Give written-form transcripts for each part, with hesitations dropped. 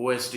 OSD,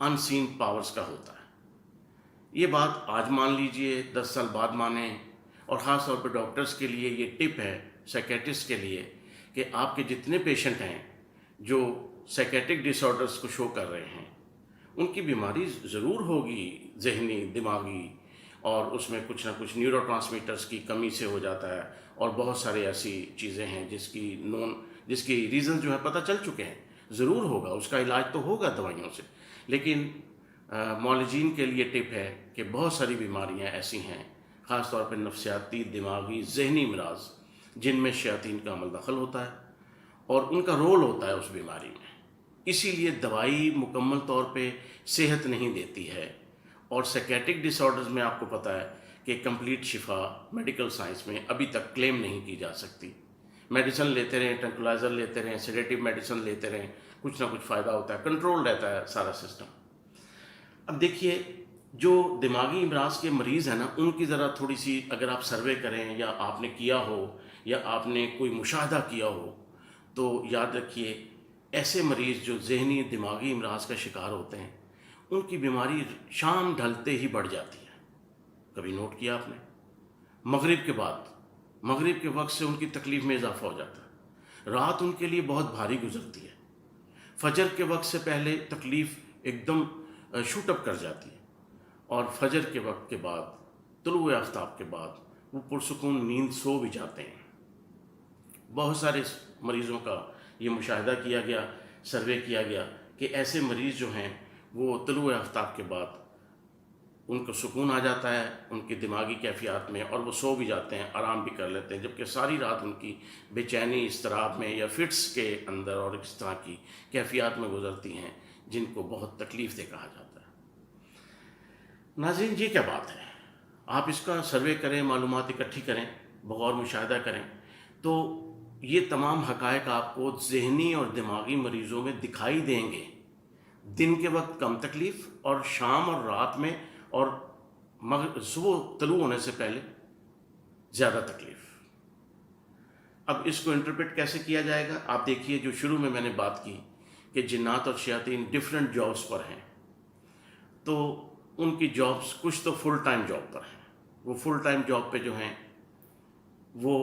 ان سین powers کا ہوتا ہے. یہ بات آج مان لیجئے، 10 سال بعد مانیں، اور خاص طور پہ ڈاکٹرز کے لیے یہ ٹپ ہے، سائیکیٹرسٹ کے لیے، کہ آپ کے جتنے پیشنٹ ہیں جو سائیکیٹرک ڈس آرڈرز کو شو کر رہے ہیں، ان کی بیماری ضرور ہوگی، ذہنی، دماغی، اور اس میں کچھ نہ کچھ نیورو ٹرانسمیٹرز کی کمی سے ہو جاتا ہے، اور بہت سارے ایسی چیزیں ہیں جس کی ریزن جو ہے پتہ چل چکے ہیں. ضرور ہوگا، اس کا علاج تو ہوگا دوائیوں سے، لیکن معالجین کے لیے ٹپ ہے کہ بہت ساری بیماریاں ایسی ہیں، خاص طور پہ نفسیاتی، دماغی، ذہنی امراض، جن میں شیاطین کا عمل دخل ہوتا ہے اور ان کا رول ہوتا ہے اس بیماری میں. اسی لیے دوائی مکمل طور پہ صحت نہیں دیتی ہے، اور سائیکیٹرک ڈس آرڈرز میں آپ کو پتہ ہے کہ کمپلیٹ شفا میڈیکل سائنس میں ابھی تک کلیم نہیں کی جا سکتی. میڈیسن لیتے رہیں، ٹرنکولائزر لیتے رہیں، سیڈیٹیو میڈیسن لیتے رہیں، کچھ نہ کچھ فائدہ ہوتا ہے، کنٹرول رہتا ہے سارا سسٹم. اب دیکھیے، جو دماغی امراض کے مریض ہیں نا، ان کی ذرا تھوڑی سی اگر آپ سروے کریں، یا آپ نے کیا ہو، یا آپ نے کوئی مشاہدہ کیا ہو، تو یاد رکھیے ایسے مریض جو ذہنی دماغی امراض کا شکار ہوتے ہیں، ان کی بیماری شام ڈھلتے ہی بڑھ جاتی ہے. کبھی نوٹ کیا آپ نے؟ مغرب کے وقت سے ان کی تکلیف میں اضافہ ہو جاتا ہے، رات ان کے لیے بہت بھاری گزرتی ہے، فجر کے وقت سے پہلے تکلیف ایک دم شوٹ اپ کر جاتی ہے، اور فجر کے وقت کے بعد، طلوع آفتاب کے بعد، وہ پرسکون نیند سو بھی جاتے ہیں. بہت سارے مریضوں کا یہ مشاہدہ کیا گیا، سروے کیا گیا کہ ایسے مریض جو ہیں وہ طلوع آفتاب کے بعد ان کو سکون آ جاتا ہے ان کی دماغی کیفیات میں، اور وہ سو بھی جاتے ہیں، آرام بھی کر لیتے ہیں، جبکہ ساری رات ان کی بے چینی، اضطراب میں یا فٹس کے اندر اور اس طرح کی کیفیات میں گزرتی ہیں، جن کو بہت تکلیف دہ کہا جاتا ہے. ناظرین، یہ کیا بات ہے؟ آپ اس کا سروے کریں، معلومات اکٹھی کریں، بغور مشاہدہ کریں، تو یہ تمام حقائق آپ کو ذہنی اور دماغی مریضوں میں دکھائی دیں گے. دن کے وقت کم تکلیف، اور شام اور رات میں اور صبح طلوع ہونے سے پہلے زیادہ تکلیف. اب اس کو انٹرپریٹ کیسے کیا جائے گا؟ آپ دیکھیے، جو شروع میں نے بات کی کہ جنات اور شیاطین ڈفرینٹ جابس پر ہیں، تو ان کی جابس کچھ تو فل ٹائم جاب پر ہیں. وہ فل ٹائم جاب پہ جو ہیں، وہ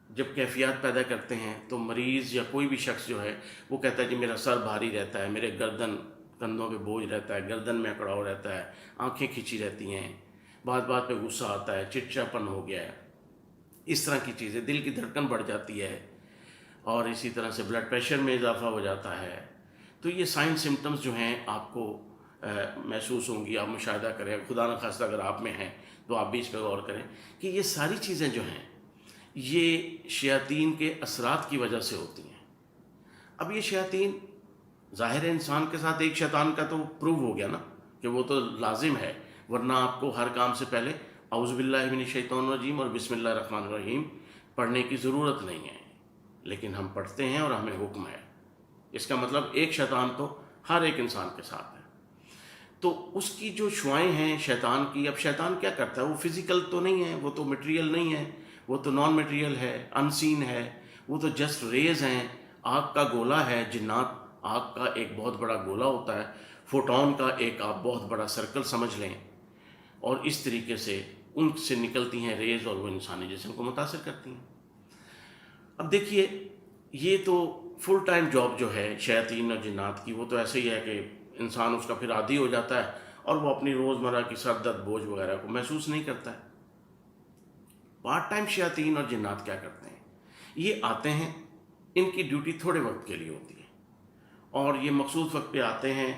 جب کیفیات پیدا کرتے ہیں تو مریض یا کوئی بھی شخص جو ہے وہ کہتا ہے جی میرا سر بھاری رہتا ہے، میرے کندھوں پہ بوجھ رہتا ہے، گردن میں اکڑاؤ رہتا ہے، آنکھیں کھینچی رہتی ہیں، بات بات پہ غصہ آتا ہے، چڑچڑاپن ہو گیا ہے، اس طرح کی چیزیں، دل کی دھڑکن بڑھ جاتی ہے، اور اسی طرح سے بلڈ پریشر میں اضافہ ہو جاتا ہے. تو یہ سائن سمٹمز جو ہیں آپ کو محسوس ہوں گی، آپ مشاہدہ کریں. خدا نخواستہ اگر آپ میں ہیں تو آپ بھی اس پہ غور کریں کہ یہ ساری چیزیں جو ہیں یہ شیاطین کے اثرات کی وجہ سے ہوتی ہیں. اب یہ شیاطین، ظاہر ہے انسان کے ساتھ ایک شیطان کا تو پروو ہو گیا نا کہ وہ تو لازم ہے، ورنہ آپ کو ہر کام سے پہلے اعوذ باللہ من الشیطان الرجیم اور بسم اللہ الرحمن الرحیم پڑھنے کی ضرورت نہیں ہے، لیکن ہم پڑھتے ہیں اور ہمیں حکم ہے. اس کا مطلب ایک شیطان تو ہر ایک انسان کے ساتھ ہے. تو اس کی جو شعائیں ہیں شیطان کی، اب شیطان کیا کرتا ہے؟ وہ فزیکل تو نہیں ہے، وہ تو مٹیریل نہیں ہے، وہ تو نان مٹیریل ہے، ان سین ہے، وہ تو جسٹ ریز ہیں، آگ کا گولا ہے. جنات آگ کا ایک بہت بڑا گولا ہوتا ہے، فوٹون کا ایک آپ بہت بڑا سرکل سمجھ لیں، اور اس طریقے سے ان سے نکلتی ہیں ریز، اور وہ انسانی جسم کو متاثر کرتی ہیں. اب دیکھیے، یہ تو فل ٹائم جاب جو ہے شیاطین اور جنات کی، وہ تو ایسے ہی ہے کہ انسان اس کا پھر عادی ہو جاتا ہے، اور وہ اپنی روزمرہ کی سر درد، بوجھ وغیرہ کو محسوس نہیں کرتا ہے. پارٹ ٹائم شیاطین اور جنات کیا کرتے ہیں؟ یہ آتے ہیں، ان کی ڈیوٹی تھوڑے وقت کے لیے ہوتی ہے، اور یہ مخصوص وقت پہ آتے ہیں،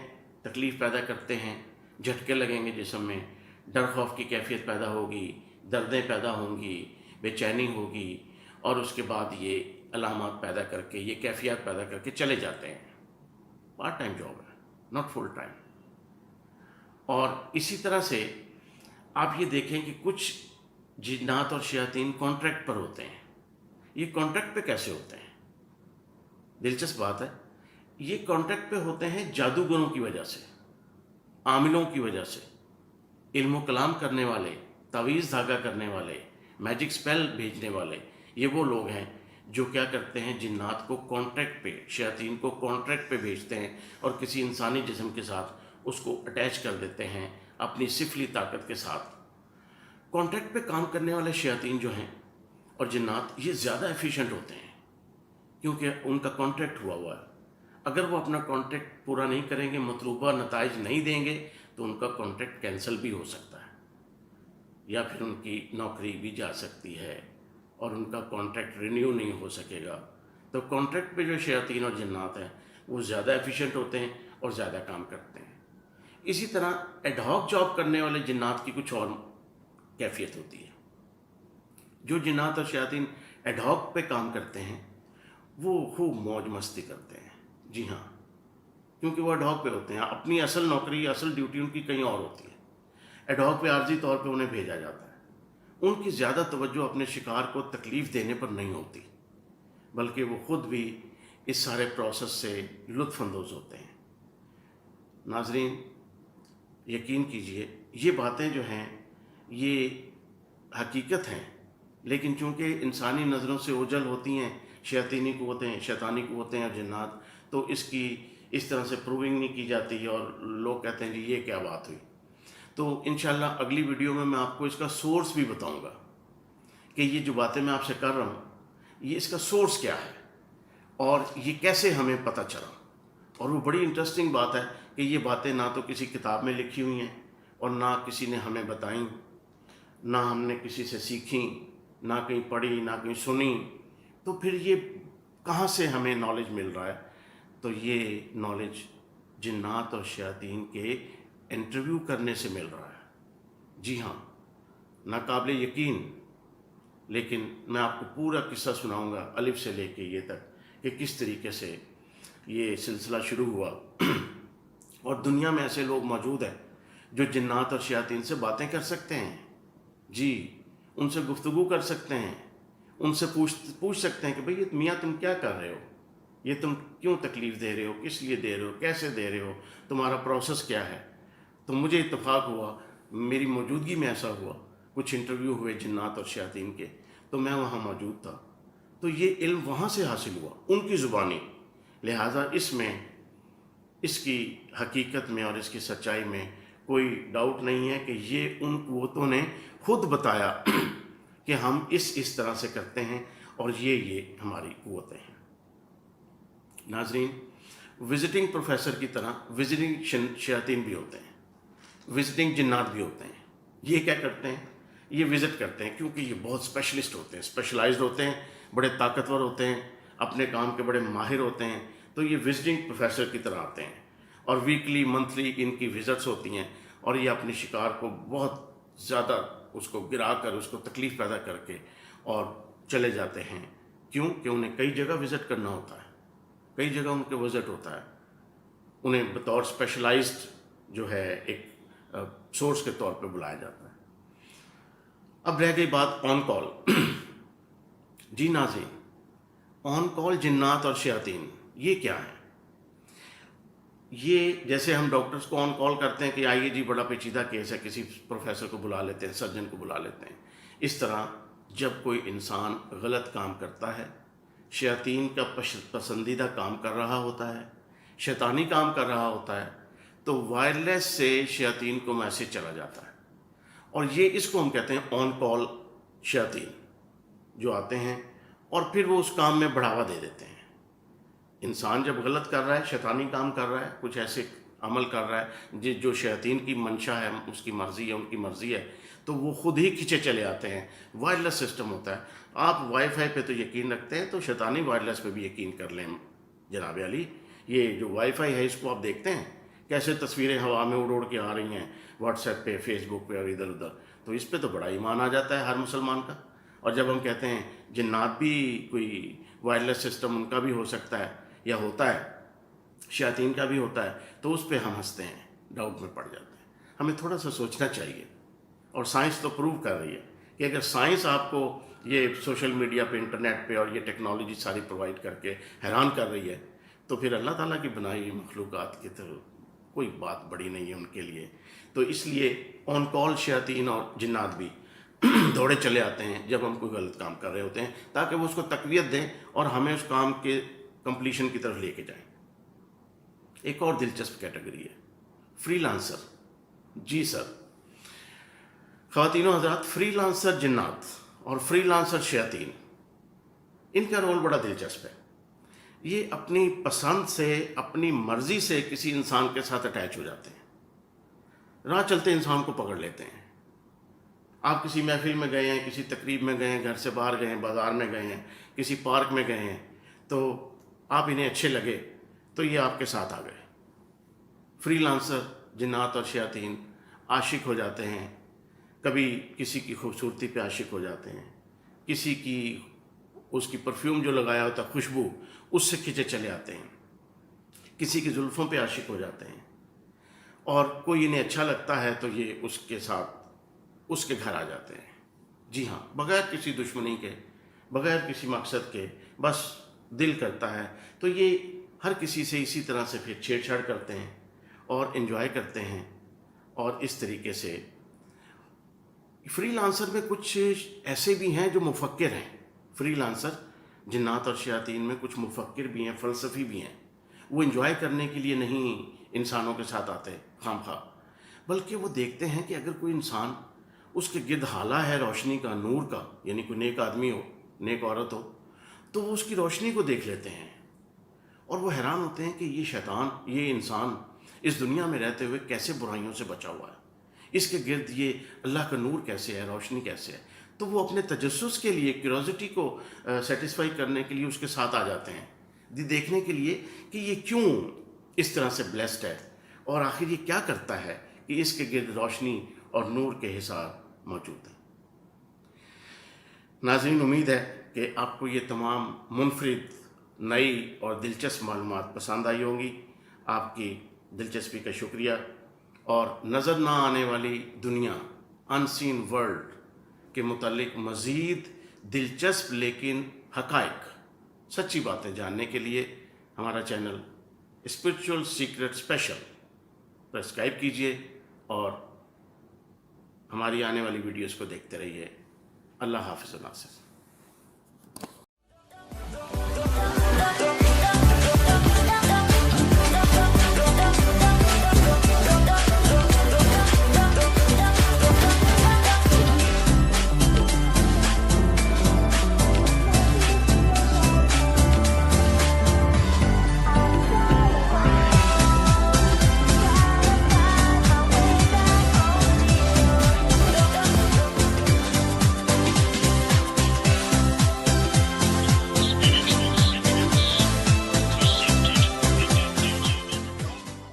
تکلیف پیدا کرتے ہیں، جھٹکے لگیں گے جسم میں، ڈر خوف کی کیفیت پیدا ہوگی، دردیں پیدا ہوں گی، بے چینی ہوگی، اور اس کے بعد یہ علامات پیدا کر کے، یہ کیفیات پیدا کر کے چلے جاتے ہیں. پارٹ ٹائم جاب ہے، ناٹ فل ٹائم. اور اسی طرح سے آپ یہ دیکھیں کہ کچھ جنات اور شیاطین کانٹریکٹ پر ہوتے ہیں. یہ کانٹریکٹ پہ کیسے ہوتے ہیں؟ دلچسپ بات ہے. یہ کانٹریکٹ پہ ہوتے ہیں جادوگروں کی وجہ سے، عاملوں کی وجہ سے، علم و کلام کرنے والے، تعویذ دھاگا کرنے والے، میجک سپیل بھیجنے والے. یہ وہ لوگ ہیں جو کیا کرتے ہیں، جنات کو کانٹریکٹ پہ، شیاطین کو کانٹریکٹ پہ بھیجتے ہیں اور کسی انسانی جسم کے ساتھ اس کو اٹیچ کر دیتے ہیں اپنی سفلی طاقت کے ساتھ۔ کانٹریکٹ پہ کام کرنے والے شیاطین جو ہیں اور جنات، یہ زیادہ ایفیشینٹ ہوتے ہیں کیونکہ ان کا کانٹریکٹ ہوا ہے۔ اگر وہ اپنا کانٹریکٹ پورا نہیں کریں گے، مطلوبہ نتائج نہیں دیں گے، تو ان کا کانٹریکٹ کینسل بھی ہو سکتا ہے، یا پھر ان کی نوکری بھی جا سکتی ہے اور ان کا کانٹریکٹ رینیو نہیں ہو سکے گا۔ تو کانٹریکٹ پہ جو شیاطین اور جنات ہیں وہ زیادہ ایفیشینٹ ہوتے ہیں اور زیادہ کام کرتے ہیں۔ اسی طرح ایڈ ہاک جاب کرنے والے جنات کی کچھ اور کیفیت ہوتی ہے۔ جو جنات اور شیاطین ایڈ ہاک پہ کام کرتے ہیں وہ خوب موج مستی کرتے ہیں، جی ہاں، کیونکہ وہ ایڈ ہاک پہ ہوتے ہیں، اپنی اصل نوکری، اصل ڈیوٹی ان کی کہیں اور ہوتی ہے۔ ایڈ ہاک پہ عارضی طور پہ انہیں بھیجا جاتا ہے۔ ان کی زیادہ توجہ اپنے شکار کو تکلیف دینے پر نہیں ہوتی، بلکہ وہ خود بھی اس سارے پروسیس سے لطف اندوز ہوتے ہیں۔ ناظرین، یقین کیجئے یہ باتیں جو ہیں یہ حقیقت ہیں، لیکن چونکہ انسانی نظروں سے اوجھل ہوتی ہیں، شیطانی قوتیں اور جنات، تو اس کی اس طرح سے پروونگ نہیں کی جاتی ہے اور لوگ کہتے ہیں جی یہ کیا بات ہوئی۔ تو انشاءاللہ اگلی ویڈیو میں آپ کو اس کا سورس بھی بتاؤں گا کہ یہ جو باتیں میں آپ سے کر رہا ہوں یہ اس کا سورس کیا ہے اور یہ کیسے ہمیں پتہ چلا۔ اور وہ بڑی انٹرسٹنگ بات ہے کہ یہ باتیں نہ تو کسی کتاب میں لکھی ہوئی ہیں اور نہ کسی نے ہمیں بتائیں، نہ ہم نے کسی سے سیکھیں، نہ کہیں پڑھی، نہ کہیں سنی۔ تو پھر یہ کہاں سے ہمیں نالج مل رہا ہے؟ تو یہ نالج جنات اور شیاطین کے انٹرویو کرنے سے مل رہا ہے، جی ہاں، ناقابل یقین۔ لیکن میں آپ کو پورا قصہ سناؤں گا الف سے لے کے یہ تک کہ کس طریقے سے یہ سلسلہ شروع ہوا۔ اور دنیا میں ایسے لوگ موجود ہیں جو جنات اور شیاطین سے باتیں کر سکتے ہیں، جی، ان سے گفتگو کر سکتے ہیں، ان سے پوچھ سکتے ہیں کہ بھئی میاں تم کیا کر رہے ہو، یہ تم کیوں تکلیف دے رہے ہو، کس لیے دے رہے ہو، کیسے دے رہے ہو، تمہارا پروسیس کیا ہے۔ تو مجھے اتفاق ہوا، میری موجودگی میں ایسا ہوا، کچھ انٹرویو ہوئے جنات اور شیاطین کے، تو میں وہاں موجود تھا، تو یہ علم وہاں سے حاصل ہوا ان کی زبانی۔ لہٰذا اس کی حقیقت میں اور اس کی سچائی میں کوئی ڈاؤٹ نہیں ہے کہ یہ ان قوتوں نے خود بتایا کہ ہم اس طرح سے کرتے ہیں اور یہ ہماری قوتیں ہیں۔ ناظرین، وزٹنگ پروفیسر کی طرح وزٹنگ شیاطین بھی ہوتے ہیں، وزٹنگ جنات بھی ہوتے ہیں۔ یہ کیا کرتے ہیں؟ یہ وزٹ کرتے ہیں، کیونکہ یہ بہت اسپیشلسٹ ہوتے ہیں، اسپیشلائزڈ ہوتے ہیں، بڑے طاقتور ہوتے ہیں، اپنے کام کے بڑے ماہر ہوتے ہیں۔ تو یہ وزٹنگ پروفیسر کی طرح آتے ہیں اور ویکلی منتھلی ان کی وزٹس ہوتی ہیں اور یہ اپنے شکار کو بہت زیادہ اس کو گرا کر، اس کو تکلیف پیدا کر کے اور چلے جاتے ہیں۔ کیوں کہ انہیں کئی جگہ وزٹ کرنا ہوتا ہے، کئی جگہ ان کے وزٹ ہوتا ہے، انہیں بطور اسپیشلائزڈ جو ہے ایک سورس کے طور پہ بلایا جاتا ہے۔ اب رہ گئی بات آن کال۔ جی ناظرین، آن کال جنات اور شیاطین یہ کیا ہے؟ یہ جیسے ہم ڈاکٹرز کو آن کال کرتے ہیں کہ آئیے جی بڑا پیچیدہ کیس ہے، کسی پروفیسر کو بلا لیتے ہیں، سرجن کو بلا لیتے ہیں، اس طرح جب کوئی انسان غلط کام کرتا ہے، شیاطین کا پسندیدہ کام کر رہا ہوتا ہے، شیطانی کام کر رہا ہوتا ہے، تو وائرلیس سے شیاطین کو میسج چلا جاتا ہے، اور اس کو ہم کہتے ہیں آن کال شیاطین، جو آتے ہیں اور پھر وہ اس کام میں بڑھاوا دے دیتے ہیں۔ انسان جب غلط کر رہا ہے، شیطانی کام کر رہا ہے، کچھ ایسے عمل کر رہا ہے جو شیاطین کی منشا ہے، اس کی مرضی ہے، ان کی مرضی ہے، تو وہ خود ہی کھچے چلے آتے ہیں۔ وائرلیس سسٹم ہوتا ہے۔ آپ وائی فائی پہ تو یقین رکھتے ہیں، تو شیطانی وائرلیس پہ بھی یقین کر لیں جناب علی۔ یہ جو وائی فائی ہے اس کو آپ دیکھتے ہیں کیسے تصویریں ہوا میں اڑ کے آ رہی ہیں واٹس ایپ پہ، فیس بک پہ اور ادھر ادھر، تو اس پہ تو بڑا ایمان آ جاتا ہے ہر مسلمان کا۔ اور جب ہم کہتے ہیں جنات بھی کوئی وائرلیس سسٹم ان کا بھی ہو سکتا ہے یا ہوتا ہے، شیاطین کا بھی ہوتا ہے، تو اس پہ ہم ہنستے ہیں، ڈاؤٹ میں پڑ جاتے ہیں۔ ہمیں تھوڑا سا سوچنا چاہیے، اور سائنس تو پروو کر رہی ہے کہ اگر سائنس آپ کو یہ سوشل میڈیا پہ، انٹرنیٹ پہ اور یہ ٹیکنالوجی ساری پرووائڈ کر کے حیران کر رہی ہے، تو پھر اللہ تعالیٰ کی بنائی ہوئی مخلوقات کی تو کوئی بات بڑی نہیں ہے ان کے لیے۔ تو اس لیے آن کال شیاطین اور جنات بھی دوڑے چلے آتے ہیں جب ہم کوئی غلط کام کر رہے ہوتے ہیں، تاکہ وہ اس کو تقویت دیں اور ہمیں اس کام کے کمپلیشن کی طرف لے کے جائیں۔ ایک اور دلچسپ کیٹیگری ہے فری لانسر۔ جی سر، خواتین و حضرات، فری لانسر جنات اور فری لانسر شیاطین، ان کا رول بڑا دلچسپ ہے۔ یہ اپنی پسند سے، اپنی مرضی سے کسی انسان کے ساتھ اٹیچ ہو جاتے ہیں، راہ چلتے انسان کو پکڑ لیتے ہیں۔ آپ کسی محفل میں گئے ہیں، کسی تقریب میں گئے ہیں، گھر سے باہر گئے ہیں، بازار میں گئے ہیں، کسی پارک میں گئے ہیں، تو آپ انہیں اچھے لگے تو یہ آپ کے ساتھ آ گئے۔ فری لانسر جنات اور شیاطین عاشق ہو جاتے ہیں، کبھی کسی کی خوبصورتی پہ عاشق ہو جاتے ہیں، کسی کی اس کی پرفیوم جو لگایا ہوتا ہے خوشبو، اس سے کھنچے چلے آتے ہیں، کسی کی زلفوں پہ عاشق ہو جاتے ہیں، اور کوئی انہیں اچھا لگتا ہے تو یہ اس کے ساتھ اس کے گھر آ جاتے ہیں۔ جی ہاں، بغیر کسی دشمنی کے، بغیر کسی مقصد کے، بس دل کرتا ہے تو یہ ہر کسی سے اسی طرح سے پھر چھیڑ چھاڑ کرتے ہیں اور انجوائے کرتے ہیں، اور اس طریقے سے فری لانسر میں کچھ ایسے بھی ہیں جو مفکر ہیں۔ فری لانسر جنات اور شیاطین میں کچھ مفکر بھی ہیں، فلسفی بھی ہیں۔ وہ انجوائے کرنے کے لیے نہیں انسانوں کے ساتھ آتے خام خواہ، بلکہ وہ دیکھتے ہیں کہ اگر کوئی انسان اس کے گرد حالہ ہے روشنی کا، نور کا، یعنی کوئی نیک آدمی ہو، نیک عورت ہو، تو وہ اس کی روشنی کو دیکھ لیتے ہیں اور وہ حیران ہوتے ہیں کہ یہ شیطان، یہ انسان اس دنیا میں رہتے ہوئے کیسے برائیوں سے بچا ہوا ہے، اس کے گرد یہ اللہ کا نور کیسے ہے، روشنی کیسے ہے۔ تو وہ اپنے تجسس کے لیے، کیوریوسٹی کو سیٹسفائی کرنے کے لیے اس کے ساتھ آ جاتے ہیں، دیکھنے کے لیے کہ یہ کیوں اس طرح سے بلیسڈ ہے، اور آخر یہ کیا کرتا ہے کہ اس کے گرد روشنی اور نور کے حصار موجود ہیں۔ ناظرین، امید ہے کہ آپ کو یہ تمام منفرد، نئی اور دلچسپ معلومات پسند آئی ہوں گی۔ آپ کی دلچسپی کا شکریہ، اور نظر نہ آنے والی دنیا، ان سین ورلڈ کے متعلق مزید دلچسپ لیکن حقائق، سچی باتیں جاننے کے لیے ہمارا channel spiritual secret special subscribe کیجیے اور ہماری آنے والی ویڈیوز کو دیکھتے رہیے۔ اللہ حافظ و ناصر۔